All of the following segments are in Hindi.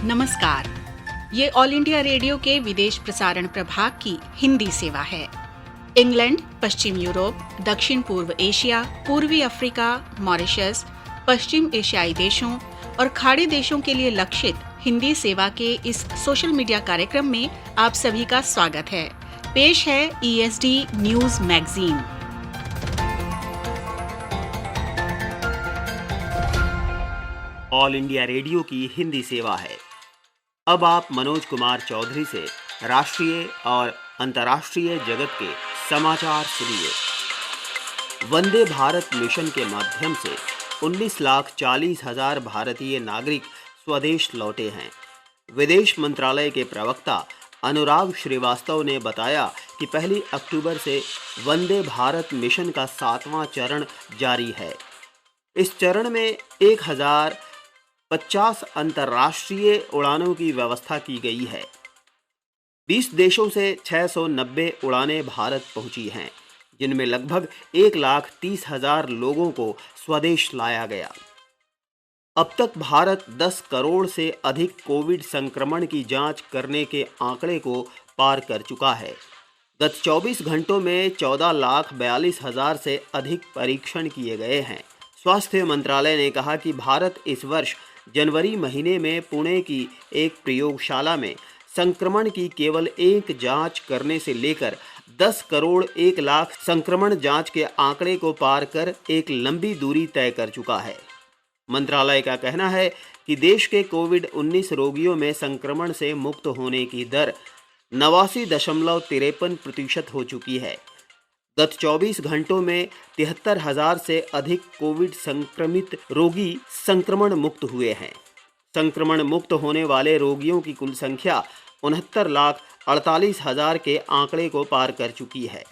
नमस्कार। ये ऑल इंडिया रेडियो के विदेश प्रसारण प्रभाग की हिंदी सेवा है। इंग्लैंड, पश्चिम यूरोप, दक्षिण पूर्व एशिया, पूर्वी अफ्रीका, मॉरिशस, पश्चिम एशियाई देशों और खाड़ी देशों के लिए लक्षित हिंदी सेवा के इस सोशल मीडिया कार्यक्रम में आप सभी का स्वागत है। पेश है ESD news magazine. All India radio की हिंदी सेवा है। अब आप मनोज कुमार चौधरी से राष्ट्रीय और अंतर्राष्ट्रीय जगत के समाचार सुनिए। वंदे भारत मिशन के माध्यम से 19,40,000 भारतीय नागरिक स्वदेश लौटे हैं। विदेश मंत्रालय के प्रवक्ता अनुराग श्रीवास्तव ने बताया कि 1 अक्टूबर से वंदे भारत मिशन का 7वां चरण जारी है। इस चरण में 1,050 अंतर्राष्ट्रीय उड़ानों की व्यवस्था की गई है। 20 देशों से 690 उड़ानें भारत पहुंची हैं, जिनमें लगभग 1,30,000 लोगों को स्वदेश लाया गया। अब तक भारत 10 करोड़ से अधिक कोविड संक्रमण की जांच करने के आंकड़े को पार कर चुका है। गत 24 घंटों में 14,42,000 से अधिक परीक्षण किए गए हैं। स्वास्थ्य मंत्रालय ने कहा कि भारत इस वर्ष जनवरी महीने में पुणे की एक प्रयोगशाला में संक्रमण की केवल एक जांच करने से लेकर 10 करोड़ 1 लाख संक्रमण जांच के आंकड़े को पार कर एक लंबी दूरी तय कर चुका है। मंत्रालय का कहना है कि देश के कोविड-19 रोगियों में संक्रमण से मुक्त होने की दर 89.53% हो चुकी है। गत 24 घंटों में 73,000 से अधिक कोविड संक्रमित रोगी संक्रमण मुक्त हुए हैं। संक्रमण मुक्त होने वाले रोगियों की कुल संख्या 69,48,000 के आंकड़े को पार कर चुकी है।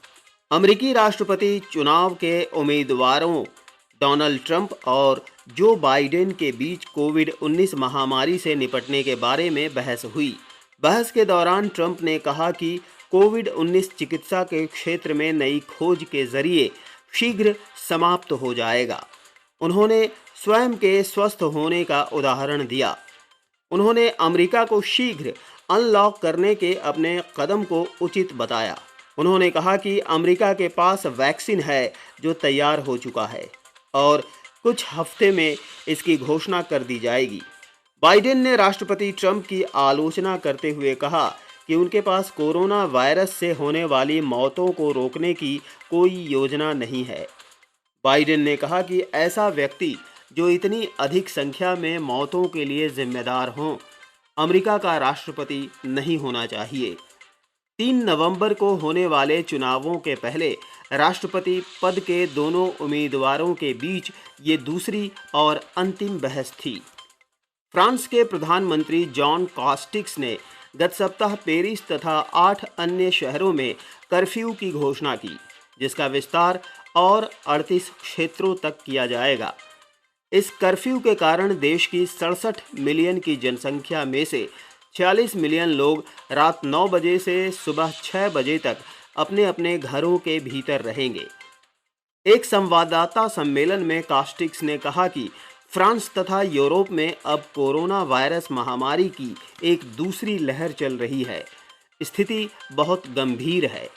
अमेरिकी राष्ट्रपति चुनाव के उम्मीदवारों डोनाल्ड ट्रंप और जो बाइडेन के बीच कोविड-19 महामारी से निपटने के बारे में बहस हुई। बहस के दौरान ट्रंप ने कहा कि कोविड-19 चिकित्सा के क्षेत्र में नई खोज के जरिए शीघ्र समाप्त हो जाएगा। उन्होंने स्वयं के स्वस्थ होने का उदाहरण दिया। उन्होंने अमेरिका को शीघ्र अनलॉक करने के अपने कदम को उचित बताया। उन्होंने कहा कि अमेरिका के पास वैक्सीन है जो तैयार हो चुका है और कुछ हफ्ते में इसकी घोषणा कर दी जाएगी। बाइडेन ने राष्ट्रपति ट्रंप की आलोचना करते हुए कहा कि उनके पास कोरोना वायरस से होने वाली मौतों को रोकने की कोई योजना नहीं है। बाइडेन ने कहा कि ऐसा व्यक्ति जो इतनी अधिक संख्या में मौतों के लिए जिम्मेदार हों, अमेरिका का राष्ट्रपति नहीं होना चाहिए। 3 नवंबर को होने वाले चुनावों के पहले राष्ट्रपति पद के दोनों उम्मीदवारों के बीच ये दूसरी और अंतिम बहस थी। फ्रांस के प्रधानमंत्री जॉन कास्टिक्स ने गत सप्ताह पेरिस तथा 8 अन्य शहरों में कर्फ्यू की घोषणा की, जिसका विस्तार और 38 क्षेत्रों तक किया जाएगा। इस कर्फ्यू के कारण देश की 67 मिलियन की जनसंख्या में से 46 मिलियन लोग रात 9 बजे से सुबह 6 बजे तक अपने अपने घरों के भीतर रहेंगे। एक संवाददाता सम्मेलन में कास्टिक्स ने कहा कि फ्रांस तथा यूरोप में अब कोरोना वायरस महामारी की एक दूसरी लहर चल रही है। स्थिति बहुत गंभीर है।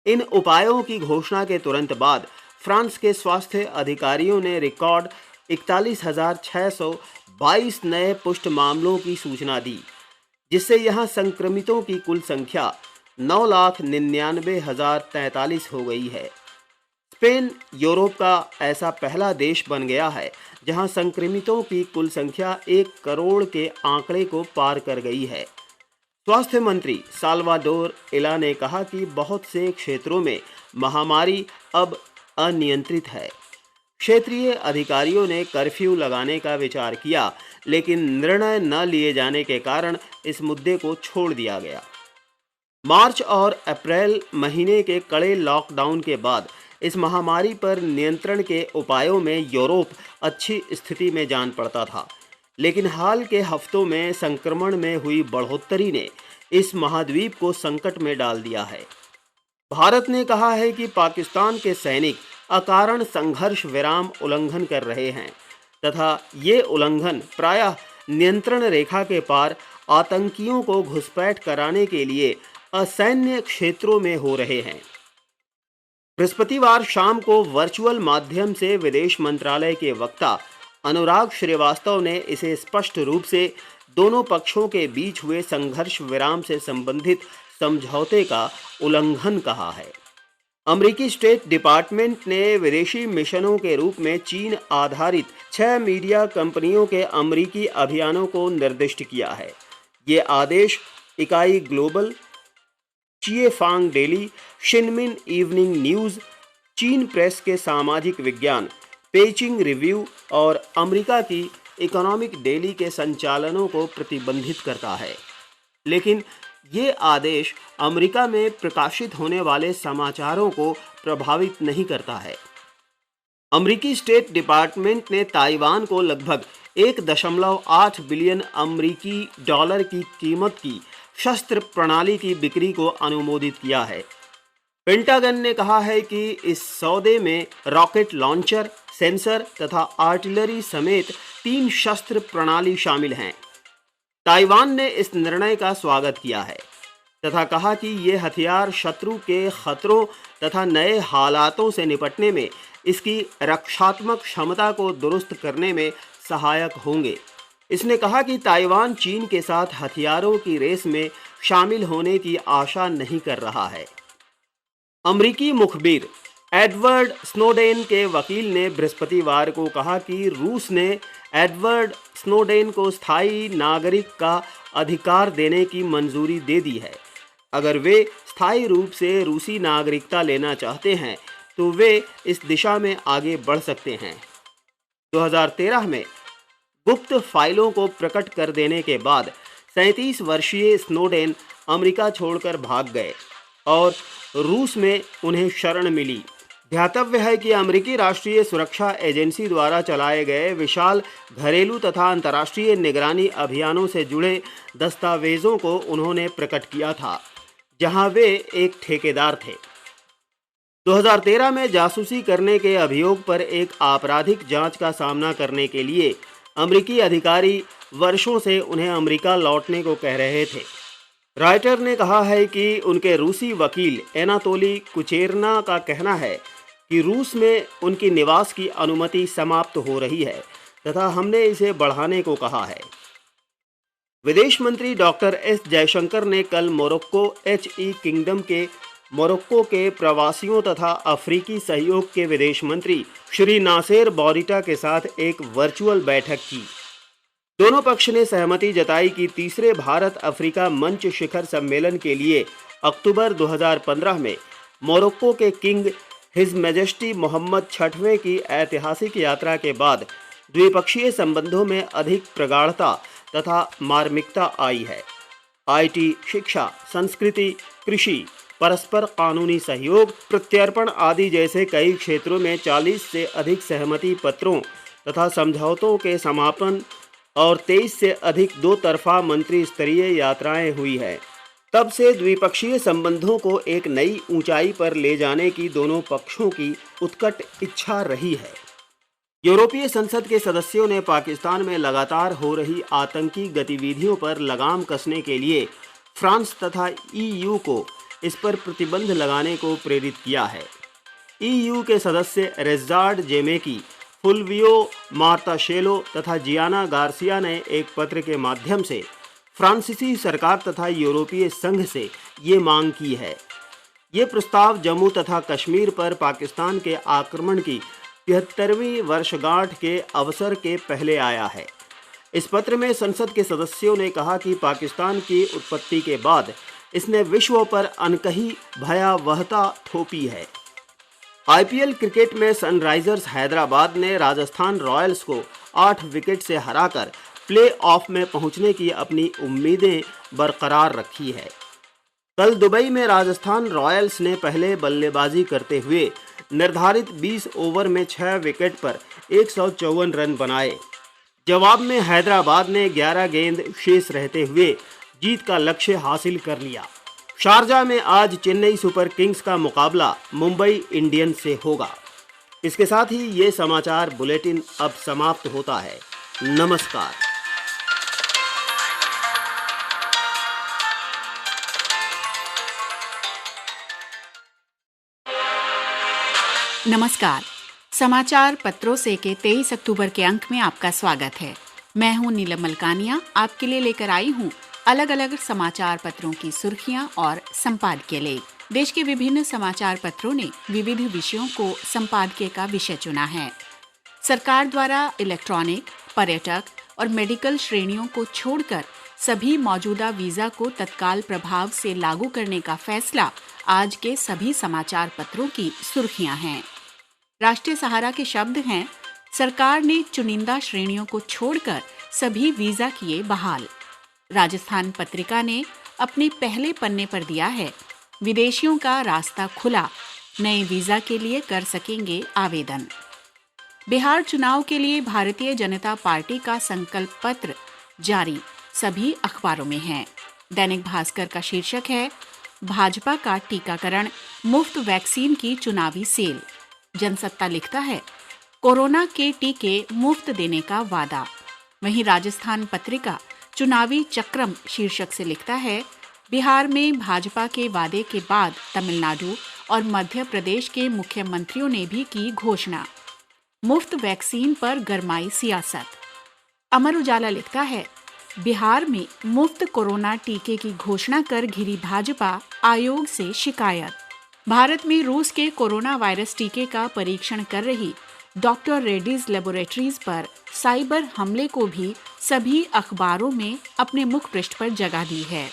इन उपायों की घोषणा के तुरंत बाद फ्रांस के स्वास्थ्य अधिकारियों ने रिकॉर्ड 41,622 नए पुष्ट मामलों की सूचना दी, जिससे यहां संक्रमितों की कुल संख्या 9,99,043 हो गई है। स्पेन यूरोप का ऐसा पहला देश बन गया है जहां संक्रमितों की कुल संख्या 1 करोड़ के आंकड़े को पार कर गई है। स्वास्थ्य मंत्री साल्वाडोर इला ने कहा कि बहुत से क्षेत्रों में महामारी अब अनियंत्रित है। क्षेत्रीय अधिकारियों ने कर्फ्यू लगाने का विचार किया, लेकिन निर्णय न लिए जाने के कारण इस मुद्दे को छोड़ दिया गया। मार्च और अप्रैल महीने के कड़े लॉकडाउन के बाद इस महामारी पर नियंत्रण के उपायों में यूरोप अच्छी स्थिति में जान पड़ता था, लेकिन हाल के हफ्तों में संक्रमण में हुई बढ़ोतरी ने इस महाद्वीप को संकट में डाल दिया है। भारत ने कहा है कि पाकिस्तान के सैनिक अकारण संघर्ष विराम उल्लंघन कर रहे हैं तथा ये उल्लंघन प्रायः नियंत्रण रेखा के पार आतंकियों को घुसपैठ कराने के लिए असैन्य क्षेत्रों में हो रहे हैं। बृहस्पतिवार शाम को वर्चुअल माध्यम से विदेश मंत्रालय के वक्ता अनुराग श्रीवास्तव ने इसे स्पष्ट रूप से दोनों पक्षों के बीच हुए संघर्ष विराम से संबंधित समझौते का उल्लंघन कहा है। अमेरिकी स्टेट डिपार्टमेंट ने विदेशी मिशनों के रूप में चीन आधारित 6 मीडिया कंपनियों के अमेरिकी अभियानों को निर्दिष्ट किया है। ये आदेश इकाई ग्लोबल, चिएफांग डेली, शिनमिन इवनिंग न्यूज़, चीन प्रेस के सामाजिक विज्ञान, पेइचिंग रिव्यू और अमेरिका की इकोनॉमिक डेली के संचालनों को प्रतिबंधित करता है। लेकिन ये आदेश अमेरिका में प्रकाशित होने वाले समाचारों को प्रभावित नहीं करता है। अमेरिकी स्टेट डिपार्टमेंट ने ताइवान को लगभग 1.8 बिलियन अमेरिकी डॉलर की कीमत की शस्त्र प्रणाली की बिक्री को अनुमोदित किया है। पेंटागन ने कहा है कि इस सौदे में रॉकेट लॉन्चर, सेंसर तथा आर्टिलरी समेत 3 शस्त्र प्रणाली शामिल हैं। ताइवान ने इस निर्णय का स्वागत किया है तथा कहा कि ये हथियार शत्रु के खतरों तथा नए हालातों से निपटने में इसकी रक्षात्मक क्षमता को दुरुस्त करने में सहायक होंगे। इसने कहा कि ताइवान चीन के साथ हथियारों की रेस में शामिल होने की आशा नहीं कर रहा है। अमेरिकी मुखबिर एडवर्ड स्नोडेन के वकील ने बृहस्पतिवार को कहा कि रूस ने एडवर्ड स्नोडेन को स्थायी नागरिक का अधिकार देने की मंजूरी दे दी है। अगर वे स्थायी रूप से रूसी नागरिकता लेना चाहते हैं तो वे इस दिशा में आगे बढ़ सकते हैं। 2013 में गुप्त फाइलों को प्रकट कर देने के बाद 37 वर्षीय स्नोडेन अमेरिका छोड़कर भाग गए और रूस में उन्हें शरण मिली। ध्यातव्य है कि अमेरिकी राष्ट्रीय सुरक्षा एजेंसी द्वारा चलाए गए विशाल घरेलू तथा अंतर्राष्ट्रीय निगरानी अभियानों से जुड़े दस्तावेजों को उन्होंने प्रकट किया था, जहां वे एक ठेकेदार थे। 2013 में जासूसी करने के अभियोग पर एक आपराधिक जांच का सामना करने के लिए अमेरिकी अधिकारी वर्षों से उन्हें अमेरिका लौटने को कह रहे थे। राइटर ने कहा है कि उनके रूसी वकील एनातोली कुचेरना का कहना है कि रूस में उनकी निवास की अनुमति समाप्त हो रही है तथा हमने इसे बढ़ाने को कहा है। विदेश मंत्री डॉक्टर एस जयशंकर ने कल मोरक्को किंगडम के मोरक्को के प्रवासियों तथा अफ्रीकी सहयोग के विदेश मंत्री श्री नासेर बोरिटा के साथ एक वर्चुअल बैठक की। दोनों पक्ष ने सहमति जताई कि तीसरे भारत अफ्रीका मंच शिखर सम्मेलन के लिए अक्टूबर 2015 में मोरक्को के किंग हिज मैजेस्टी मोहम्मद छठवें की ऐतिहासिक यात्रा के बाद द्विपक्षीय संबंधों में अधिक प्रगाढ़ता तथा मार्मिकता आई है। आईटी, शिक्षा, संस्कृति, कृषि, परस्पर कानूनी सहयोग, प्रत्यर्पण आदि जैसे कई क्षेत्रों में 40 से अधिक सहमति पत्रों तथा समझौतों के समापन और 23 से अधिक दो तरफा मंत्री स्तरीय यात्राएं हुई है। तब से द्विपक्षीय संबंधों को एक नई ऊंचाई पर ले जाने की दोनों पक्षों की उत्कट इच्छा रही है। यूरोपीय संसद के सदस्यों ने पाकिस्तान में लगातार हो रही आतंकी गतिविधियों पर लगाम कसने के लिए फ्रांस तथा ईयू को इस पर प्रतिबंध लगाने को प्रेरित किया है। ईयू के सदस्य रेज़ार्ड जेमेकी, फुल्वियो मार्ताशेलो तथा जियाना गार्सिया ने एक पत्र के माध्यम से फ्रांसीसी सरकार तथा यूरोपीय संघ से ये मांग की है। ये प्रस्ताव जम्मू तथा कश्मीर पर पाकिस्तान के आक्रमण की 73वीं वर्षगांठ के अवसर के पहले आया है। इस पत्र में संसद के सदस्यों ने कहा कि पाकिस्तान की उत्पत्ति के बाद इसने विश्व पर अनकही भयावहता थोपी है। आईपीएल क्रिकेट में सनराइजर्स हैदराबाद ने राजस्थान रॉयल्स को 8 विकेट से हराकर प्ले ऑफ में पहुंचने की अपनी उम्मीदें बरकरार रखी है। कल दुबई में राजस्थान रॉयल्स ने पहले बल्लेबाजी करते हुए निर्धारित 20 ओवर में 6 विकेट पर 154 रन बनाए। जवाब में हैदराबाद ने 11 गेंद शेष रहते हुए जीत का लक्ष्य हासिल कर लिया। शारजा में आज चेन्नई सुपर किंग्स का मुकाबला मुंबई इंडियंस से होगा। इसके साथ ही ये समाचार बुलेटिन अब समाप्त होता है। नमस्कार। नमस्कार। समाचार पत्रों से के 23 अक्टूबर के अंक में आपका स्वागत है। मैं हूं नीलम मलकानिया, आपके लिए लेकर आई हूं अलग अलग समाचार पत्रों की सुर्खियां और संपादकीय लेख। देश के विभिन्न समाचार पत्रों ने विविध विषयों को संपादकीय का विषय चुना है। सरकार द्वारा इलेक्ट्रॉनिक, पर्यटक और मेडिकल श्रेणियों को छोड़कर सभी मौजूदा वीजा को तत्काल प्रभाव से लागू करने का फैसला आज के सभी समाचार पत्रों की सुर्खियां हैं। राष्ट्रीय सहारा के शब्द हैं, सरकार ने चुनिंदा श्रेणियों को छोड़कर सभी वीजा किए बहाल। राजस्थान पत्रिका ने अपने पहले पन्ने पर दिया है, विदेशियों का रास्ता खुला, नए वीजा के लिए कर सकेंगे आवेदन। बिहार चुनाव के लिए भारतीय जनता पार्टी का संकल्प पत्र जारी, सभी अखबारों में है। दैनिक भास्कर का शीर्षक है, भाजपा का टीकाकरण, मुफ्त वैक्सीन की चुनावी सेल। जनसत्ता लिखता है, कोरोना के टीके मुफ्त देने का वादा। वहीं राजस्थान पत्रिका चुनावी चक्रम शीर्षक से लिखता है, बिहार में भाजपा के वादे के बाद तमिलनाडु और मध्य प्रदेश के मुख्यमंत्रियों ने भी की घोषणा। मुफ्त वैक्सीन पर गरमाई सियासत। अमर उजाला लिखता है, बिहार में मुफ्त कोरोना टीके की घोषणा कर घिरी भाजपा, आयोग से शिकायत। भारत में रूस के कोरोना वायरस टीके का परीक्षण कर रही डॉक्टर रेड्डीज लेबोरेटरीज पर साइबर हमले को भी सभी अखबारों में अपने मुख पृष्ठ पर जगह दी है।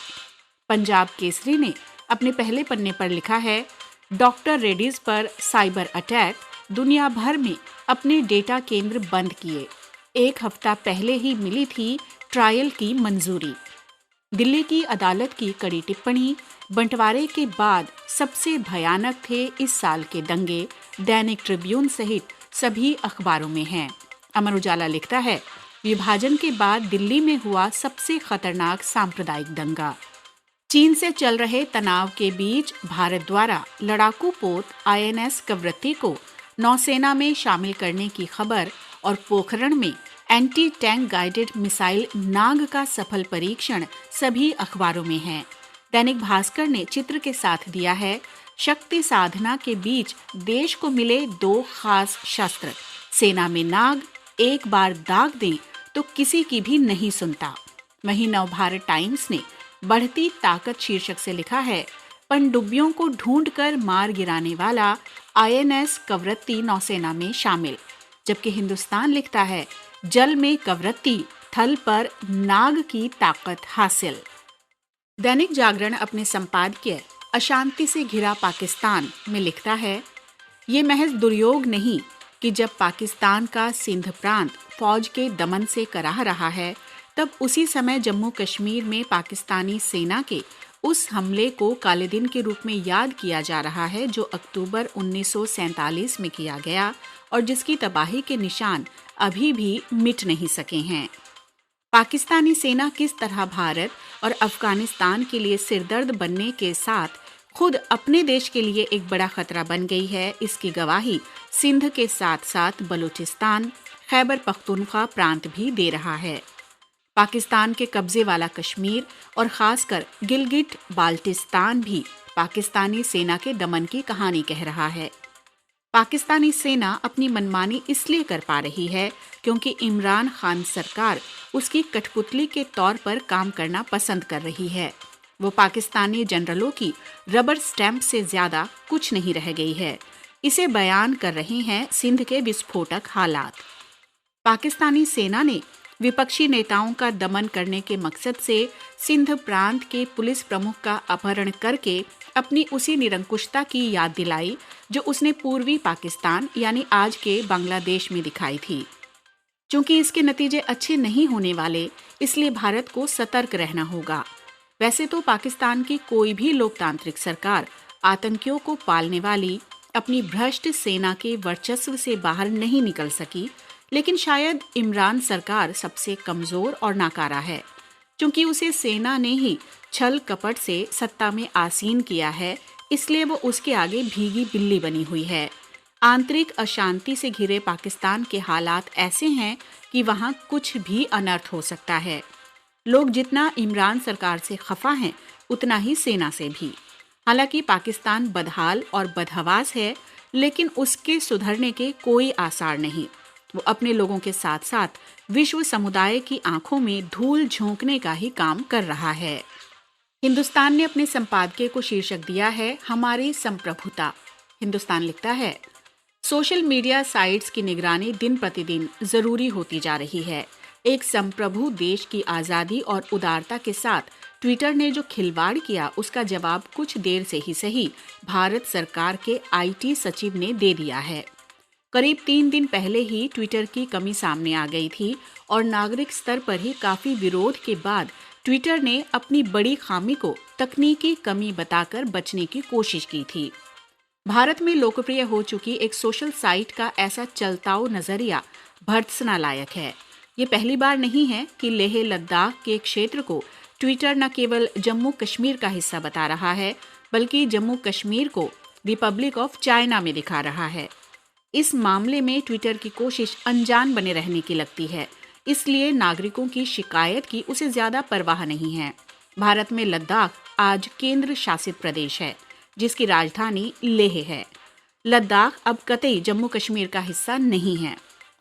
पंजाब केसरी ने अपने पहले पन्ने पर लिखा है, डॉक्टर रेड्डीज पर साइबर अटैक, दुनिया भर में अपने डेटा केंद्र बंद किए। एक हफ्ता पहले ही मिली थी ट्रायल की मंजूरी। दिल्ली की अदालत की कड़ी टिप्पणी, बंटवारे के बाद सबसे भयानक थे इस साल के दंगे। दैनिक ट्रिब्यून सहित सभी अखबारों में हैं। अमर उजाला लिखता है, विभाजन के बाद दिल्ली में हुआ सबसे खतरनाक सांप्रदायिक दंगा। चीन से चल रहे तनाव के बीच भारत द्वारा लड़ाकू पोत INS कवरत्ती को नौसेना में शामिल करने की खबर और पोखरण में एंटी टैंक गाइडेड मिसाइल नाग का सफल परीक्षण सभी अखबारों में है। दैनिक भास्कर ने चित्र के साथ दिया है, शक्ति साधना के बीच देश को मिले 2 खास शस्त्र। सेना में नाग एक बार दाग दें तो किसी की भी नहीं सुनता। वहीं नवभारत टाइम्स ने बढ़ती ताकत शीर्षक से लिखा है, पनडुब्बियों को ढूंढकर मार गिराने वाला INS कवरत्ती नौसेना में शामिल। जबकि हिंदुस्तान लिखता है, जल में कवरत्ती, थल पर नाग की ताकत हासिल। दैनिक जागरण अपने संपादकीय अशांति से घिरा पाकिस्तान में लिखता है, ये महज दुर्योग नहीं कि जब पाकिस्तान का सिंध प्रांत फौज के दमन से कराह रहा है, तब उसी समय जम्मू कश्मीर में पाकिस्तानी सेना के उस हमले को काले दिन के रूप में याद किया जा रहा है जो अक्टूबर 1947 में किया गया और जिसकी तबाही के निशान अभी भी मिट नहीं सके हैं। पाकिस्तानी सेना किस तरह भारत और अफगानिस्तान के लिए सिरदर्द बनने के साथ खुद अपने देश के लिए एक बड़ा खतरा बन गई है, इसकी गवाही सिंध के साथ साथ बलूचिस्तान, खैबर पख्तूनख्वा प्रांत भी दे रहा है। पाकिस्तान के कब्जे वाला कश्मीर और खासकर गिलगिट बाल्टिस्तान भी पाकिस्तानी सेना के दमन की कहानी कह रहा है। पाकिस्तानी सेना अपनी मनमानी इसलिए कर पा रही है क्योंकि इमरान खान सरकार उसकी कठपुतली के तौर पर काम करना पसंद कर रही है। वो पाकिस्तानी जनरलों की रबर स्टैंप से ज्यादा कुछ नहीं रह गई है। इसे बयान कर रहे हैं सिंध के विस्फोटक हालात। पाकिस्तानी सेना ने विपक्षी नेताओं का दमन करने के मकसद से सिंध प्रांत के पुलिस प्रमुख का अपहरण करके अपनी उसी निरंकुशता की याद दिलाई जो उसने पूर्वी पाकिस्तान यानी आज के बांग्लादेश में दिखाई थी। चूंकि इसके नतीजे अच्छे नहीं होने वाले, इसलिए भारत को सतर्क रहना होगा। वैसे तो पाकिस्तान की कोई भी लोकतांत्रिक सरकार आतंकियों को पालने वाली अपनी भ्रष्ट सेना के वर्चस्व से बाहर नहीं निकल सकी, लेकिन शायद इमरान सरकार सबसे कमजोर और नाकारा है। चूंकि उसे सेना ने ही छल कपट से सत्ता में आसीन किया है, इसलिए वो उसके आगे भीगी बिल्ली बनी हुई है। आंतरिक अशांति से घिरे पाकिस्तान के हालात ऐसे हैं कि वहाँ कुछ भी अनर्थ हो सकता है। लोग जितना इमरान सरकार से खफा हैं, उतना ही सेना से भी। हालांकि पाकिस्तान बदहाल और बदहवास है, लेकिन उसके सुधरने के कोई आसार नहीं। वो अपने लोगों के साथ साथ विश्व समुदाय की आंखों में धूल झोंकने का ही काम कर रहा है। हिंदुस्तान ने अपने संपादकीय को शीर्षक दिया है हमारी संप्रभुता। हिंदुस्तान लिखता है, सोशल मीडिया साइट्स की निगरानी दिन प्रतिदिन जरूरी होती जा रही है। एक संप्रभु देश की आजादी और उदारता के साथ ट्विटर ने जो खिलवाड़ किया, उसका जवाब कुछ देर से ही सही भारत सरकार के आईटी सचिव ने दे दिया है। करीब 3 दिन पहले ही ट्विटर की कमी सामने आ गई थी और नागरिक स्तर पर ही काफी विरोध के बाद ट्विटर ने अपनी बड़ी खामी को तकनीकी कमी बताकर बचने की कोशिश की थी। भारत में लोकप्रिय हो चुकी एक सोशल साइट का ऐसा चलताऊ नजरिया भर्त्सना लायक है। ये पहली बार नहीं है कि लेह लद्दाख के क्षेत्र को ट्विटर न केवल जम्मू कश्मीर का हिस्सा बता रहा है, बल्कि जम्मू कश्मीर को रिपब्लिक ऑफ चाइना में दिखा रहा है। इस मामले में ट्विटर की कोशिश अनजान बने रहने की लगती है, इसलिए नागरिकों की शिकायत की उसे ज्यादा परवाह नहीं है। भारत में लद्दाख आज केंद्र शासित प्रदेश है, जिसकी राजधानी लेह है। लद्दाख अब कतई जम्मू कश्मीर का हिस्सा नहीं है।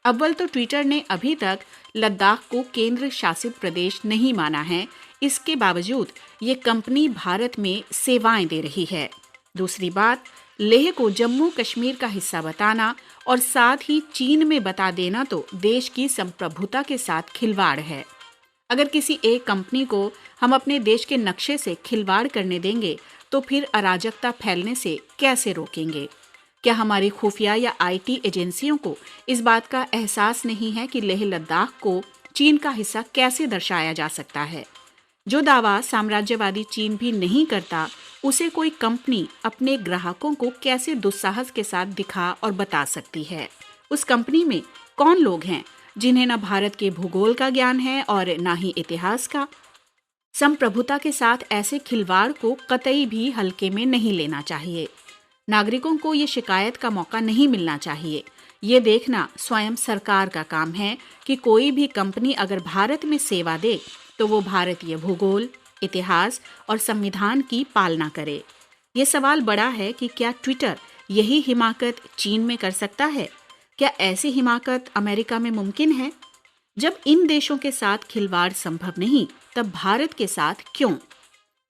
अव्वल तो ट्विटर ने अभी तक लद्दाख को केंद्र शासित प्रदेश नहीं माना है, इसके बावजूद ये कंपनी भारत में सेवाएं दे रही है। दूसरी बात, लेह को जम्मू कश्मीर का हिस्सा बताना और साथ ही चीन में बता देना तो देश की संप्रभुता के साथ खिलवाड़ है। अगर किसी एक कंपनी को हम अपने देश के नक्शे से खिलवाड़ करने देंगे तो फिर अराजकता फैलने से कैसे रोकेंगे? क्या हमारी खुफिया या आईटी एजेंसियों को इस बात का एहसास नहीं है कि लेह लद्दाख को चीन का हिस्सा कैसे दर्शाया जा सकता है? जो दावा साम्राज्यवादी चीन भी नहीं करता, उसे कोई कंपनी अपने ग्राहकों को कैसे दुस्साहस के साथ दिखा और बता सकती है? उस कंपनी में कौन लोग हैं जिन्हें न भारत के भूगोल का ज्ञान है और न ही इतिहास का? संप्रभुता के साथ ऐसे खिलवाड़ को कतई भी हल्के में नहीं लेना चाहिए। नागरिकों को ये शिकायत का मौका नहीं मिलना चाहिए। ये देखना स्वयं सरकार का काम है कि कोई भी कंपनी अगर भारत में सेवा दे तो वो भारतीय भूगोल, इतिहास और संविधान की पालना करे। ये सवाल बड़ा है कि क्या ट्विटर यही हिमाकत चीन में कर सकता है? क्या ऐसी हिमाकत अमेरिका में मुमकिन है? जब इन देशों के साथ खिलवाड़ संभव नहीं, तब भारत के साथ क्यों?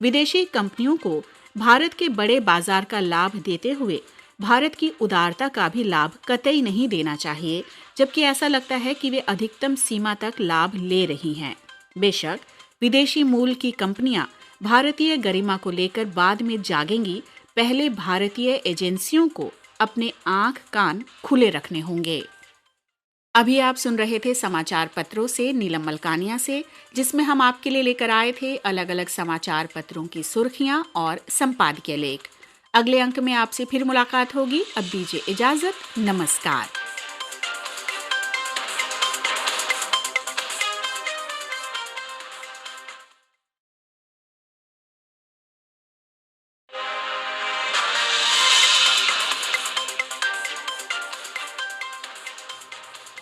विदेशी कंपनियों को भारत के बड़े बाजार का लाभ देते हुए भारत की उदारता का भी लाभ कतई नहीं देना चाहिए, जबकि ऐसा लगता है कि वे अधिकतम सीमा तक लाभ ले रही हैं। बेशक विदेशी मूल की कंपनियां भारतीय गरिमा को लेकर बाद में जागेंगी, पहले भारतीय एजेंसियों को अपने आंख कान खुले रखने होंगे। अभी आप सुन रहे थे समाचार पत्रों से नीलम मलकानिया से, जिसमें हम आपके लिए लेकर आए थे अलग अलग समाचार पत्रों की सुर्खियां और संपादकीय लेख। अगले अंक में आपसे फिर मुलाकात होगी। अब दीजिए इजाजत, नमस्कार।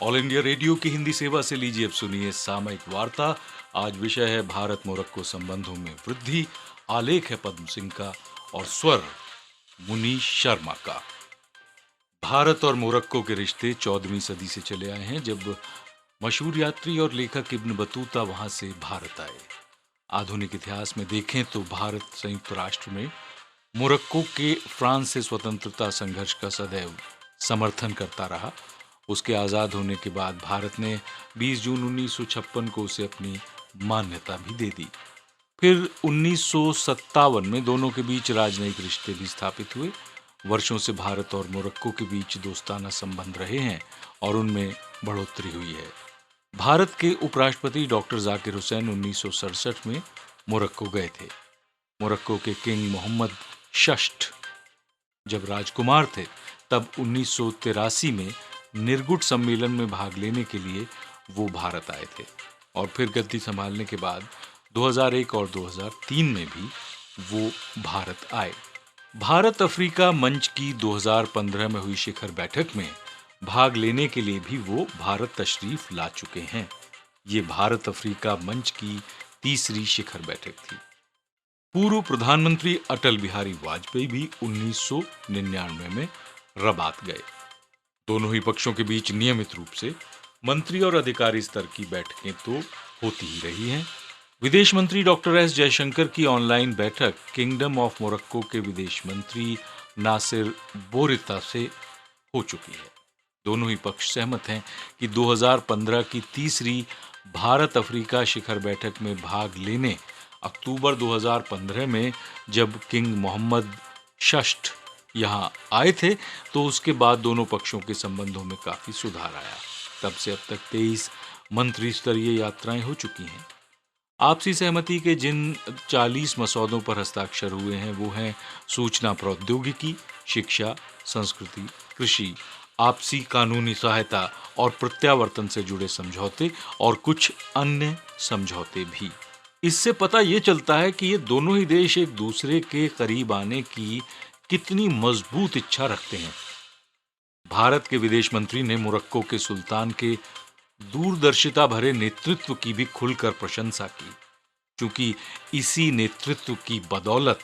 ऑल इंडिया रेडियो की हिंदी सेवा से लीजिए अब सुनिए सामयिक वार्ता। आज विषय है भारत मोरक्को संबंधों में वृद्धि। आलेख है पद्म सिंह का और स्वर मुनीश शर्मा का। भारत और मोरक्को के रिश्ते 14वीं सदी से चले आए हैं, जब मशहूर यात्री और लेखक इब्न बतूता वहां से भारत आए। आधुनिक इतिहास में देखें तो भारत संयुक्त राष्ट्र में मोरक्को के फ्रांस से स्वतंत्रता संघर्ष का सदैव समर्थन करता रहा। उसके आज़ाद होने के बाद भारत ने 20 जून 1956 को उसे अपनी मान्यता भी दे दी। फिर 1957 में दोनों के बीच राजनयिक रिश्ते भी स्थापित हुए। वर्षों से भारत और मोरक्को के बीच दोस्ताना संबंध रहे हैं और उनमें बढ़ोतरी हुई है। भारत के उपराष्ट्रपति डॉक्टर जाकिर हुसैन 1967 में मोरक्को गए थे। मोरक्को के किंग मोहम्मद षष्ठ जब राजकुमार थे, तब 1983 में निर्गुट सम्मेलन में भाग लेने के लिए वो भारत आए थे और फिर गद्दी संभालने के बाद 2001 और 2003 में भी वो भारत आए। भारत अफ्रीका मंच की 2015 में हुई शिखर बैठक में भाग लेने के लिए भी वो भारत तशरीफ ला चुके हैं। ये भारत अफ्रीका मंच की तीसरी शिखर बैठक थी। पूर्व प्रधानमंत्री अटल बिहारी वाजपेयी भी 1999 में रबात गए। दोनों ही पक्षों के बीच नियमित रूप से मंत्री और अधिकारी स्तर की बैठकें तो होती ही रही हैं। विदेश मंत्री डॉक्टर एस जयशंकर की ऑनलाइन बैठक किंगडम ऑफ मोरक्को के विदेश मंत्री नासिर बोरिता से हो चुकी है। दोनों ही पक्ष सहमत हैं कि 2015 की तीसरी भारत अफ्रीका शिखर बैठक में भाग लेने अक्टूबर 2015 में जब किंग मोहम्मद VI यहां आए थे तो उसके बाद दोनों पक्षों के संबंधों में काफी सुधार आया। तब से अब तक 23 मंत्री स्तरीय यात्राएं हो चुकी हैं। आपसी सहमति के जिन 40 मसौदों पर हस्ताक्षर हुए हैं वो हैं सूचना प्रौद्योगिकी, शिक्षा, संस्कृति, कृषि, आपसी कानूनी सहायता और प्रत्यावर्तन से जुड़े समझौते और कुछ अन्य समझौते भी। इससे पता ये चलता है कि ये दोनों ही देश एक दूसरे के करीब आने की कितनी मजबूत इच्छा रखते हैं। भारत के विदेश मंत्री ने मोरक्को के सुल्तान के दूरदर्शिता भरे नेतृत्व की भी खुलकर प्रशंसा की, क्योंकि इसी नेतृत्व की बदौलत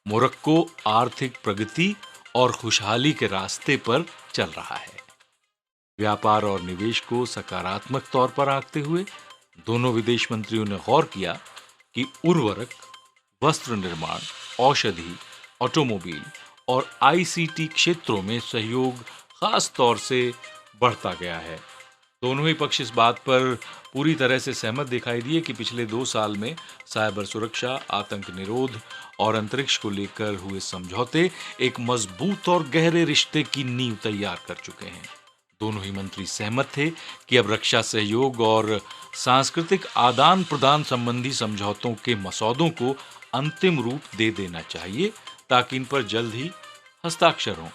मोरक्को आर्थिक प्रगति और खुशहाली के रास्ते पर चल रहा है। व्यापार और निवेश को सकारात्मक तौर पर आंकते हुए दोनों विदेश मंत्रियों ने गौर किया कि उर्वरक, वस्त्र निर्माण, औषधि, ऑटोमोबाइल और ICT क्षेत्रों में सहयोग खास तौर से बढ़ता गया है। दोनों ही पक्ष इस बात पर पूरी तरह से सहमत दिखाई दिए कि पिछले 2 साल में साइबर सुरक्षा, आतंक निरोध और अंतरिक्ष को लेकर हुए समझौते एक मजबूत और गहरे रिश्ते की नींव तैयार कर चुके हैं। दोनों ही मंत्री सहमत थे कि अब रक्षा सहयोग और सांस्कृतिक आदान प्रदान संबंधी समझौतों के मसौदों को अंतिम रूप दे देना चाहिए ताकि इन पर जल्द ही हस्ताक्षर हों।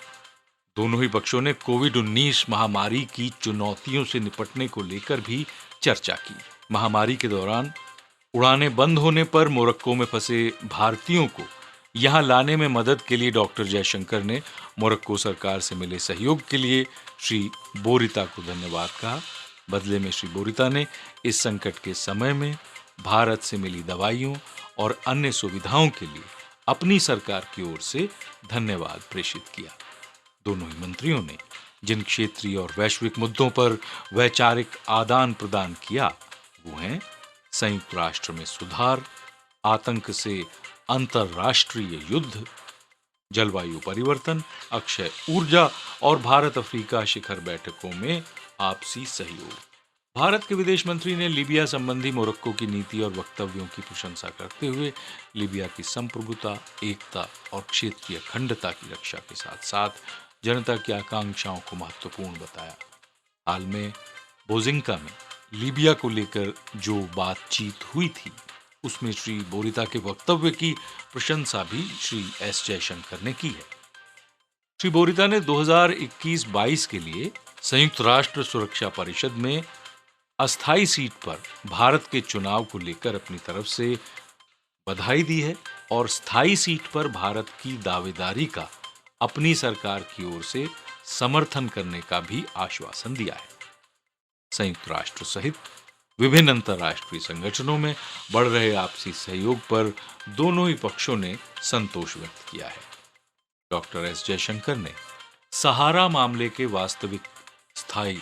दोनों ही पक्षों ने कोविड-19 महामारी की चुनौतियों से निपटने को लेकर भी चर्चा की। महामारी के दौरान उड़ानें बंद होने पर मोरक्को में फंसे भारतीयों को यहां लाने में मदद के लिए डॉक्टर जयशंकर ने मोरक्को सरकार से मिले सहयोग के लिए श्री बोरिता को धन्यवाद कहा। बदले में श्री बोरिता ने इस संकट के समय में भारत से मिली दवाइयों और अन्य सुविधाओं के लिए अपनी सरकार की ओर से धन्यवाद प्रेषित किया। दोनों ही मंत्रियों ने जिन क्षेत्रीय और वैश्विक मुद्दों पर वैचारिक आदान प्रदान किया वो हैं संयुक्त राष्ट्र में सुधार, आतंक से अंतरराष्ट्रीय युद्ध, जलवायु परिवर्तन, अक्षय ऊर्जा और भारत अफ्रीका शिखर बैठकों में आपसी सहयोग। भारत के विदेश मंत्री ने लीबिया संबंधी मोरक्को की नीति और वक्तव्यों की प्रशंसा करते हुए लीबिया की संप्रभुता, एकता और क्षेत्रीय अखंडता की रक्षा के साथ साथ जनता की आकांक्षाओं को महत्वपूर्ण बताया। हाल में बोजिंका में लीबिया को लेकर जो बातचीत हुई थी उसमें श्री बोरिता के वक्तव्य की प्रशंसा भी श्री एस जयशंकर ने की है। श्री बोरिता ने 2021-22 के लिए संयुक्त राष्ट्र सुरक्षा परिषद में अस्थायी सीट पर भारत के चुनाव को लेकर अपनी तरफ से बधाई दी है और स्थायी सीट पर भारत की दावेदारी का अपनी सरकार की ओर से समर्थन करने का भी आश्वासन दिया है। संयुक्त राष्ट्र सहित विभिन्न अंतर्राष्ट्रीय संगठनों में बढ़ रहे आपसी सहयोग पर दोनों ही पक्षों ने संतोष व्यक्त किया है। डॉक्टर एस जयशंकर ने सहारा मामले के वास्तविक, स्थायी,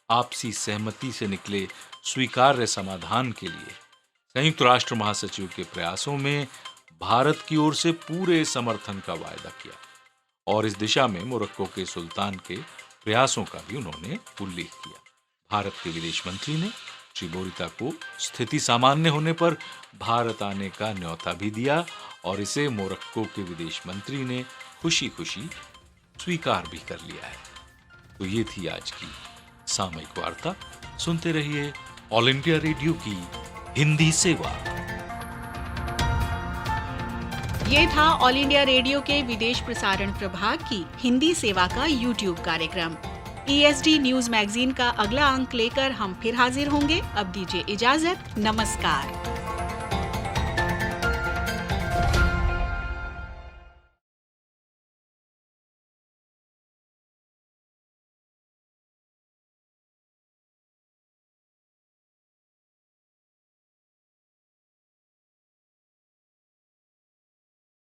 आपसी सहमति से निकले स्वीकार्य समाधान के लिए संयुक्त राष्ट्र महासचिव के प्रयासों में भारत की ओर से पूरे समर्थन का वायदा किया और इस दिशा में मोरक्को के सुल्तान के प्रयासों का भी उन्होंने उल्लेख किया। भारत के विदेश मंत्री ने श्री बोरिता को स्थिति सामान्य होने पर भारत आने का न्योता भी दिया और इसे मोरक्को के विदेश मंत्री ने खुशी खुशी स्वीकार भी कर लिया है। तो ये थी आज की सामयिक वार्ता। सुनते रहिए ऑल इंडिया रेडियो की हिंदी सेवा। ये था ऑल इंडिया रेडियो के विदेश प्रसारण प्रभाग की हिंदी सेवा का YouTube कार्यक्रम। ESD न्यूज मैगजीन का अगला अंक लेकर हम फिर हाजिर होंगे। अब दीजिए इजाजत। नमस्कार।